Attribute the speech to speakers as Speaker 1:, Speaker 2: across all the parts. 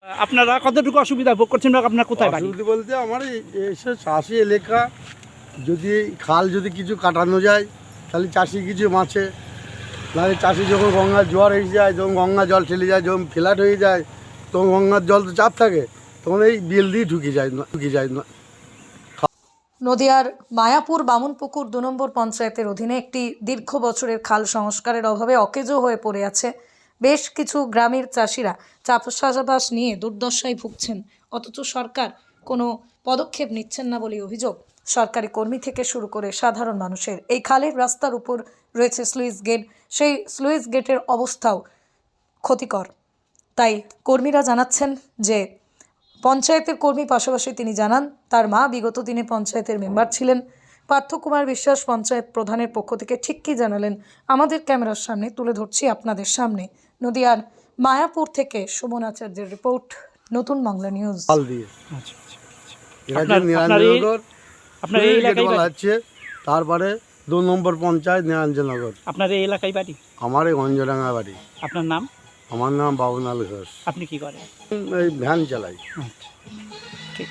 Speaker 1: আপনারা কতটুকু অসুবিধা ভোগ করছেন? আপনার কোথায় বাড়ি?
Speaker 2: অসুবিধা বলতে আমার এসে চাষি এলাকা, যদি খাল যদি কিছু কাটানো যায় তাহলে চাষি কিছু বাঁচে, নাহলে চাষি যখন গঙ্গার জোয়ার হয়ে যায়, যখন গঙ্গা জল ঠেলে যায়, যখন ফ্ল্যাট হয়ে যায়, তখন গঙ্গার জল তো চাপ থাকে, তখন এই বিল দিয়ে ঢুকে যায় না।
Speaker 3: নদিয়ার মায়াপুর বামুনপুকুর 2 নম্বর পঞ্চায়েতের অধীনে একটি দীর্ঘ বছরের খাল সংস্কারের অভাবে অকেজো হয়ে পড়ে আছে। বেশ কিছু গ্রামের চাষিরা চাষাবাস নিয়ে দুর্দশায় ভুগছেন, অথচ সরকার কোনো পদক্ষেপ নিচ্ছেন না বলে অভিযোগ সরকারি কর্মী থেকে শুরু করে সাধারণ মানুষের। এই খালের রাস্তার উপর রয়েছে স্লুইস গেট, সেই স্লুইস গেটের অবস্থাও ক্ষতিকর। তাই কর্মীরা জানাচ্ছেন যে পঞ্চায়েতের কর্মী, পাশাপাশি তিনি জানান তার মা বিগত দিনে পঞ্চায়েতের মেম্বার ছিলেন। পার্থ কুমার বিশ্বাস পঞ্চায়েত প্রধানের পক্ষ থেকে ঠিক কী জানালেন আমাদের ক্যামেরার সামনে তুলে ধরছি আপনাদের সামনে। নদিয়ার মায়াপুর থেকে সুমন আচার্যের রিপোর্ট, নতুন বাংলা নিউজ।
Speaker 1: আপনার এই এলাকায়
Speaker 2: হচ্ছে, তারপরে 2 নম্বর পঞ্চায়েত নিরঞ্জননগর।
Speaker 1: আপনার এই এলাকায় বাড়ি?
Speaker 2: আমার এই গঞ্জডাঙ্গা বাড়ি।
Speaker 1: আপনার নাম?
Speaker 2: আমার নাম বাবুলাল ঘোষ।
Speaker 1: আপনি কি করেন?
Speaker 2: এই ভ্যান চালাই।
Speaker 1: আচ্ছা, ঠিক।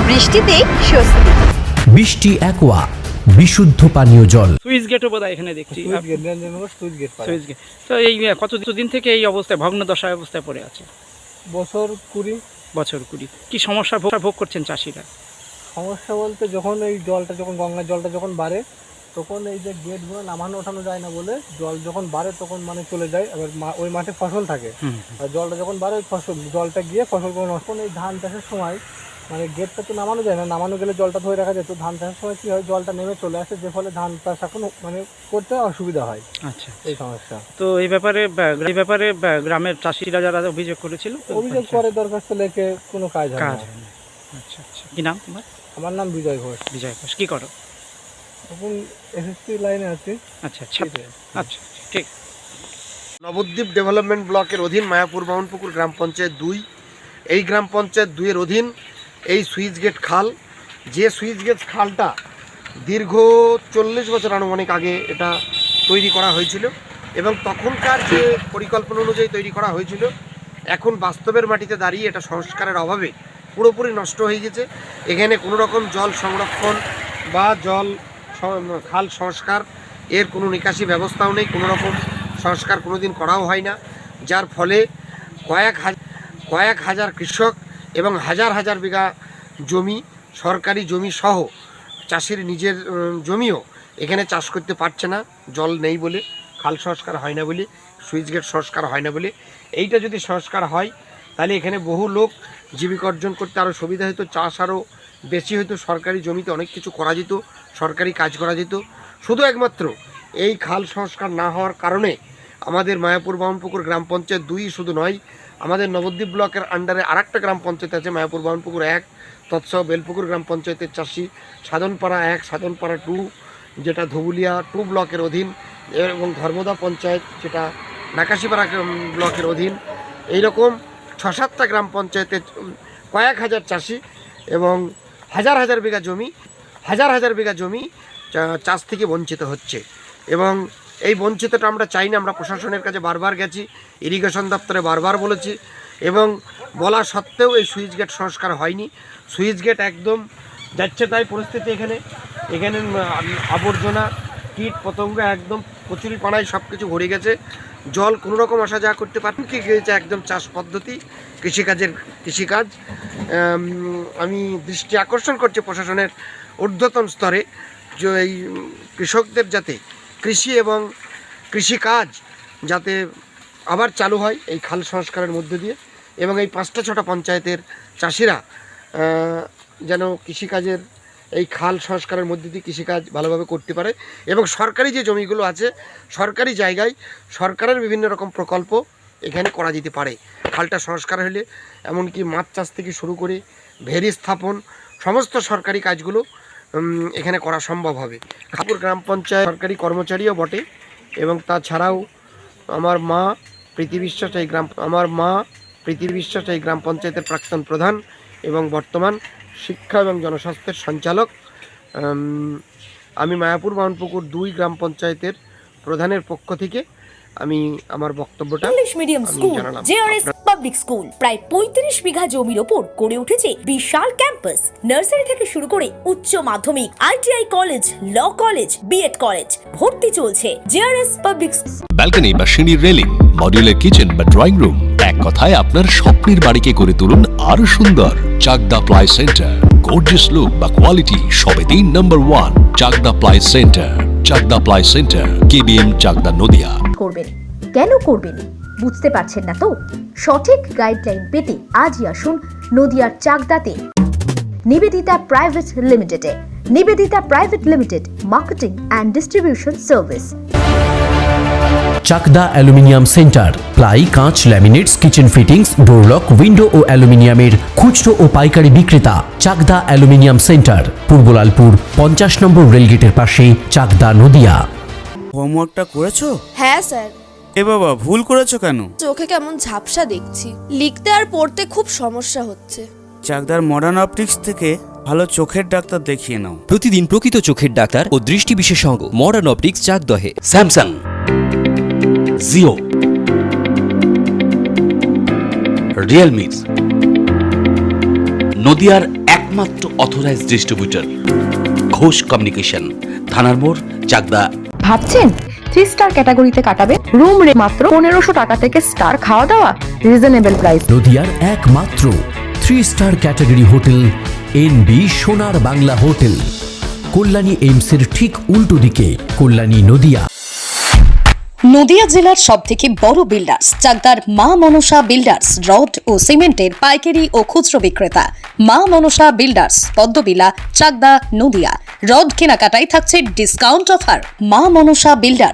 Speaker 4: বৃষ্টিতে স্বস্তি।
Speaker 5: বৃষ্টি অ্যাকোয়া, বিশুদ্ধ পানীয় জল।
Speaker 1: সুইচ গেটও বোধহয় এখানে দেখছি। Switch gate. তো এই কতদিন থেকে এই অবস্থায়, ভগ্ন দশা অবস্থায় পড়ে আছে?
Speaker 6: বছর 20।
Speaker 1: বছর 20। কি সমস্যা ভোগ করছেন চাষিরা?
Speaker 6: সমস্যা বলতে যখন এই জলটা, যখন গঙ্গার জলটা যখন বাড়ে, তখন এই যে গেটগুলো নামানো ওঠানো যায় না বলে, জল যখন বাড়ে তখন মানে চলে যায়। এবার ওই মাঠে ফসল থাকে, আর জলটা যখন বাড়ে ওই জলটা গিয়ে ফসলগুলো নষ্ট। এই ধান চাষের সময় মানে গেটটা তো নামানো যায় না, নামানো গেলে জলটা ধরে রাখা যেত। ধান চাষের সময় কী হয়, জলটা নেমে চলে আসে, যে ফলে ধান চাষ এখন মানে করতে অসুবিধা হয়।
Speaker 1: আচ্ছা,
Speaker 6: এই সমস্যা।
Speaker 1: তো এই ব্যাপারে গ্রামের চাষিরা যারা অভিযোগ করেছিল,
Speaker 6: অভিযোগ করে দরখাস্ত লেখে, কোনো কাজ হয় না।
Speaker 1: আচ্ছা আচ্ছা। কি নাম তোমার?
Speaker 6: আমার নাম বিজয় ঘোষ।
Speaker 1: বিজয় ঘোষ। কি করো?
Speaker 6: এখন এসএসসি লাইনে আছি।
Speaker 1: আচ্ছা আচ্ছা আচ্ছা, ঠিক।
Speaker 7: নবদ্বীপ ডেভেলপমেন্ট ব্লকের অধীন মায়াপুর বামুনপুকুর গ্রাম পঞ্চায়েত 2, এই গ্রাম পঞ্চায়েত 2 এর অধীন এই সুইচ গেট খাল, যে সুইচ গেট খালটা দীর্ঘ 40 বছর আনুমানিক আগে এটা তৈরি করা হয়েছিল, এবং তখনকার যে পরিকল্পনা অনুযায়ী তৈরি করা হয়েছিল, এখন বাস্তবের মাটিতে দাঁড়িয়ে এটা সংস্কারের অভাবে পুরোপুরি নষ্ট হয়ে গেছে। এখানে কোনো রকম জল সংরক্ষণ বা খাল সংস্কার এর কোনো নিকাশি ব্যবস্থাও নেই, কোনো রকম সংস্কার কোনোদিন করাও হয় না, যার ফলে কয়েক হাজার কৃষক এবং হাজার হাজার বিঘা জমি, সরকারি জমি সহ চাষির নিজের জমিও এখানে চাষ করতে পারছে না, জল নেই বলে, খাল সংস্কার হয় না বলে, সুইচ গেট সংস্কার হয় না বলে। এইটা যদি সংস্কার হয় তাহলে এখানে বহু লোক জীবিকা অর্জন করতে আরও সুবিধা হতো, চাষ আরও বেশি হতো, সরকারি জমিতে অনেক কিছু করা যেত, সরকারি কাজ করা যেত। শুধু একমাত্র এই খাল সংস্কার না হওয়ার কারণে আমাদের মায়াপুর বামুনপুকুর গ্রাম পঞ্চায়েত 2 শুধু নয়, আমাদের নবদ্বীপ ব্লকের আন্ডারে আরেকটা গ্রাম পঞ্চায়েত আছে, মায়াপুর বামুনপুকুর 1, তৎসহ বেলপুকুর গ্রাম পঞ্চায়েতের চাষি, সাধনপাড়া 1, সাধনপাড়া 2 যেটা ধুবুলিয়া 2 ব্লকের অধীন, এবং ধর্মদা পঞ্চায়েত যেটা নাকাশিপাড়া ব্লকের অধীন। এইরকম 6-7টা গ্রাম পঞ্চায়েতের কয়েক হাজার চাষি এবং হাজার হাজার বিঘা জমি চাষ থেকে বঞ্চিত হচ্ছে। এবং এই বঞ্চিতটা আমরা চাই না। আমরা প্রশাসনের কাছে বারবার গেছি, ইরিগেশন দপ্তরে বারবার বলেছি, এবং বলা সত্ত্বেও এই সুইচ গেট সংস্কার হয়নি। সুইচ গেট একদম যাচ্ছে তাই পরিস্থিতি। এখানে আবর্জনা, কীট পতঙ্গ একদম কচুরিপানায় সব কিছু ভরে গেছে, জল কোনো রকম আসা যাওয়া করতে পারেন কি গিয়েছে একদম চাষ পদ্ধতি, কৃষিকাজ। আমি দৃষ্টি আকর্ষণ করছি প্রশাসনের ঊর্ধ্বতন স্তরে, যে এই কৃষকদের যাতে কৃষি এবং কৃষিকাজ যাতে আবার চালু হয় এই খাল সংস্কারের মধ্যে দিয়ে, এবং এই 5টা-6টা পঞ্চায়েতের চাষিরা যেন কৃষিকাজের এই খাল সংস্কারের মধ্যে দিয়ে কৃষিকাজ ভালোভাবে করতে পারে, এবং সরকারি যে জমিগুলো আছে, সরকারি জায়গায় সরকারের বিভিন্ন রকম প্রকল্প এখানে করা যেতে পারে। খালটা সংস্কার হলে এমনকি মাছ চাষ থেকে শুরু করে ভেরি স্থাপন সমস্ত সরকারি কাজগুলো এখানে করা সম্ভব হবে। খাপুর গ্রাম পঞ্চায়েত সরকারি কর্মচারীও বটে, এবং তাছাড়াও আমার মা প্রীতি বিশ্বাস এই গ্রাম পঞ্চায়েতের প্রাক্তন প্রধান এবং বর্তমান শিক্ষা এবং জনস্বাস্থ্যের সঞ্চালক। আমি মায়াপুর বামনপুকুর 2 গ্রাম পঞ্চায়েতের প্রধানের পক্ষ থেকে আমি আমার বক্তব্যটা
Speaker 4: ইংলিশ মিডিয়াম
Speaker 7: আমি
Speaker 4: স্কুল
Speaker 7: জানালাম।
Speaker 4: জেআরএস পাবলিক স্কুল প্রায় 35 বিঘা জমির ওপর গড়ে উঠেছে বিশাল ক্যাম্পাস। নার্সারি থেকে শুরু করে উচ্চ মাধ্যমিক, ITI college, law college, BEd college ভর্তি চলছে। জেআরএস পাবলিক
Speaker 8: ব্যালকনি বা সিঁড়ির রেলিং, মডিউলার কিচেন বা ড্রয়িং রুম, এক কথায় আপনার স্বপ্নের বাড়িকে করে তুলুন আরো সুন্দর। Chakdah ply centre, gorgeous look বা কোয়ালিটি সবে 3 নম্বর 1 Chakdah ply centre. Chakdah ply centre, KBM, Chakdah, Nadia.
Speaker 9: করবেন কেন করবেন বুঝতে পারছেন না তো? সঠিক গাইডলাইন পেতে আজই আসুন নদিয়ার চাকদাতে নিবেদিতা প্রাইভেট লিমিটেডে। Nivedita private limited, marketing and distribution service.
Speaker 5: Chakdah aluminium centre, ply, কাঁচ, laminates, kitchen fittings, door lock, window ও অ্যালুমিনিয়ামের খুচরো ও পাইকারি বিক্রেতা। Chakdah aluminium centre, Purbalalpur 50 number রেলগেটের পাশে, চাকদা, নদিয়া।
Speaker 10: হোমওয়ার্কটা করেছো?
Speaker 11: হ্যাঁ স্যার।
Speaker 10: এ বাবা, ভুল করেছো কেন?
Speaker 11: চোখে কেমন ঝাপসা দেখছি, লিখতে আর পড়তে খুব সমস্যা হচ্ছে।
Speaker 10: চাকদার মডার্ন অপটিক্স থেকে ভালো চোখের ডাক্তার দেখিয়ে নাও।
Speaker 12: প্রতিদিন প্রকৃত চোখের ডাক্তার ও দৃষ্টি বিশেষজ্ঞ মডার্ন অপটিক্স, চাকদহে।
Speaker 8: স্যামসাং, জিও, রিয়েলমি, নদিয়ার একমাত্র অথরাইজড ডিস্ট্রিবিউটর ঘোষ কমিউনিকেশন, থানার মোড়, চাকদা।
Speaker 9: ভাবছেন 3 স্টার ক্যাটাগরিতে কাটাবে? রুম রে মাত্র 1500 টাকা থেকে স্টার, খাওয়া দাওয়া রিজনেবল প্রাইস।
Speaker 5: নদিয়ার একমাত্র 3 স্টার ক্যাটাগরি হোটেল এনবি সোনার বাংলা হোটেল, কল্যাণী এইমসের ঠিক উল্টো দিকে, কল্যাণী, নদিয়া।
Speaker 3: নদিয়া জেলার সবথেকে বড় বিল্ডার্স চাকদার মা মনসা বিল্ডার্স, রড ও সিমেন্টের পাইকারি ও খুচরো বিক্রেতা। মা মনসা বিল্ডার্স, পদ্মবিলা, চাকদা, নদিয়া। রড কেনাকাটায় থাকছে ডিসকাউন্ট অফার। মা মনসা বিল্ডার্স।